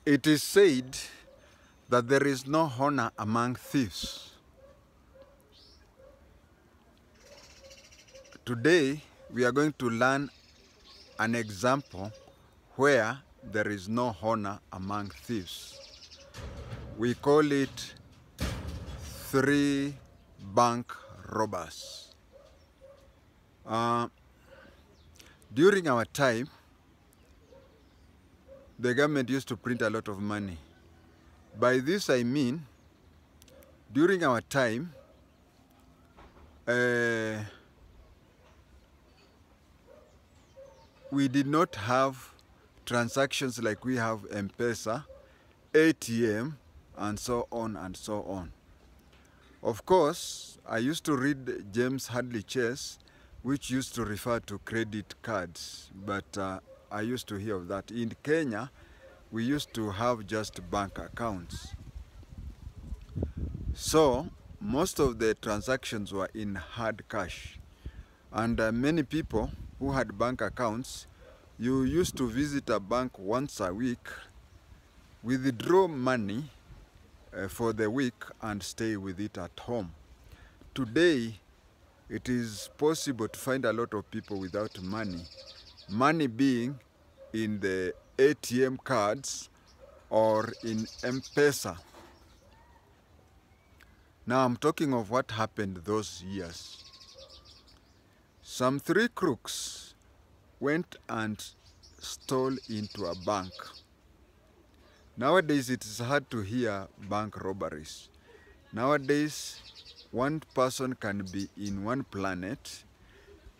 It is said that there is no honor among thieves. Today, we are going to learn an example where there is no honor among thieves. We call it 3 bank robbers. During our time, the government used to print a lot of money. By this I mean, during our time, we did not have transactions like we have M-Pesa, ATM, and so on and so on. Of course, I used to read James Hadley Chase, which used to refer to credit cards, but I used to hear of that. In Kenya, we used to have just bank accounts. So, most of the transactions were in hard cash. And many people who had bank accounts, you used to visit a bank once a week, withdraw money for the week and stay with it at home. Today, it is possible to find a lot of people without money. Money being in the ATM cards or in M-Pesa. Now I'm talking of what happened those years. Some 3 crooks went and stole into a bank. Nowadays it is hard to hear bank robberies. Nowadays, one person can be in one planet.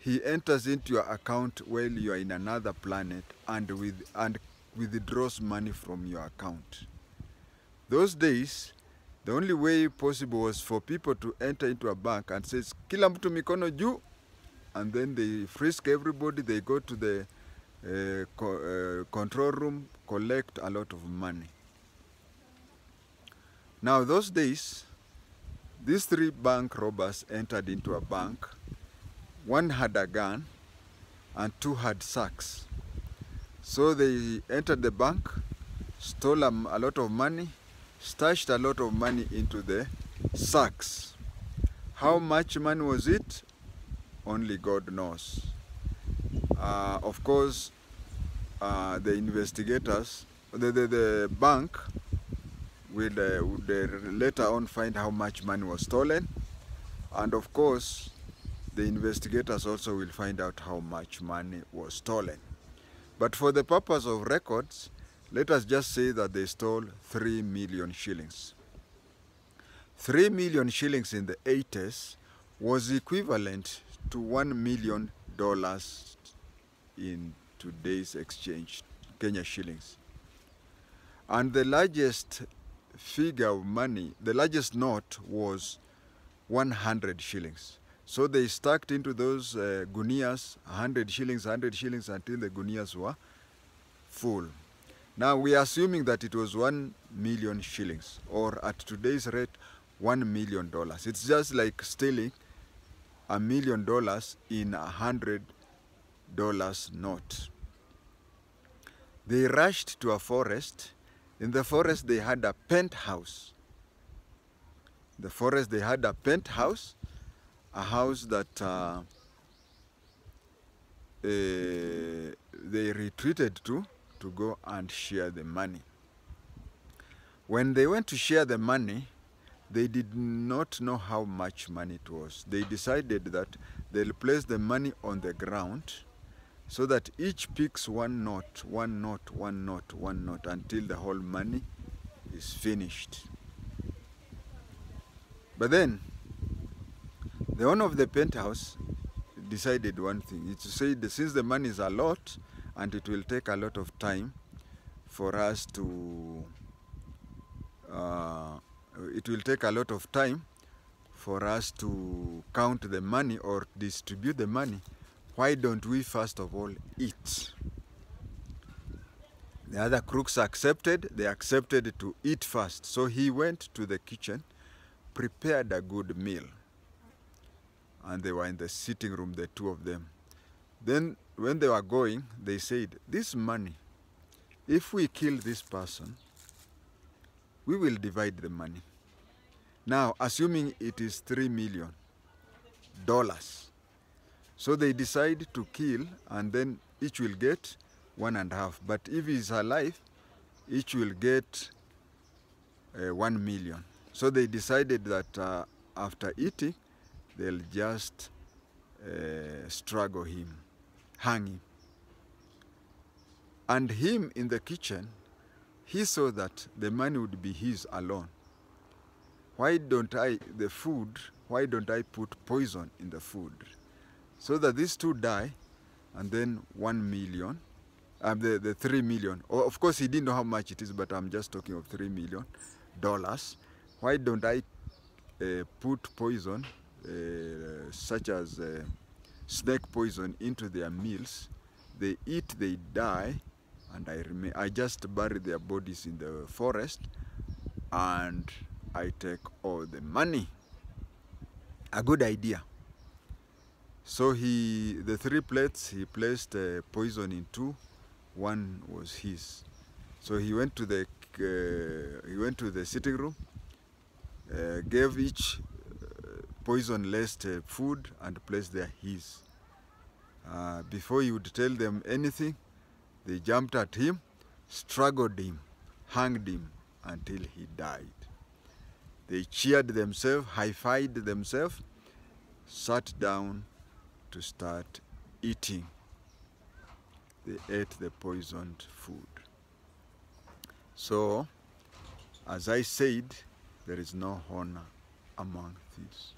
He enters into your account while you are in another planet and withdraws money from your account. Those days, the only way possible was for people to enter into a bank and say, "Kila mtu mikono juu," and then they frisk everybody, they go to the control room, collect a lot of money. Now those days, these 3 bank robbers entered into a bank. 1 had a gun and 2 had sacks. So they entered the bank, stole a lot of money, stashed a lot of money into the sacks. How much money was it? Only God knows. Of course, the investigators, the bank will later on find how much money was stolen, and of course, the investigators also will find out how much money was stolen. But for the purpose of records, let us just say that they stole 3 million shillings. 3 million shillings in the 80s was equivalent to $1 million in today's exchange, Kenya shillings. And the largest figure of money, the largest note was 100 shillings. So they stacked into those gunias 100 shillings until the gunias were full. Now we are assuming that it was 1 million shillings, or at today's rate, $1 million. It's just like stealing $1 million in $100 note. They rushed to a forest. In the forest they had a penthouse. The forest they had a penthouse, a house that they retreated to go and share the money. When they went to share the money, they did not know how much money it was. They decided that they'll place the money on the ground so that each picks 1 note, 1 note, 1 note, 1 note until the whole money is finished. But then, the owner of the penthouse decided one thing. It said, since the money is a lot and it will take a lot of time for us to count the money or distribute the money, why don't we first of all eat? The other crooks accepted. They accepted to eat first. So he went to the kitchen, prepared a good meal, and they were in the sitting room, the 2 of them. Then when they were going, they said, "This money, if we kill this person, we will divide the money. Now, assuming it is $3 million. So they decide to kill, and then each will get 1.5. But if he's alive, each will get 1 million. So they decided that after eating, they'll just strangle him, hang him. And him in the kitchen, he saw that the money would be his alone. Why don't I put poison in the food? So that these two die, and then 1 million, the 3 million. Oh, of course, he didn't know how much it is, but I'm just talking of $3 million. Why don't I put poison, such as snake poison, into their meals? They eat, they die, and I just bury their bodies in the forest, and I take all the money. A good idea. So the 3 plates, he placed poison in 2. 1 was his. So he went to the sitting room, gave each poison-laced food, and placed there his. Before he would tell them anything, they jumped at him, strangled him, hanged him until he died. They cheered themselves, high-fived themselves, sat down to start eating. They ate the poisoned food. So, as I said, there is no honor among thieves.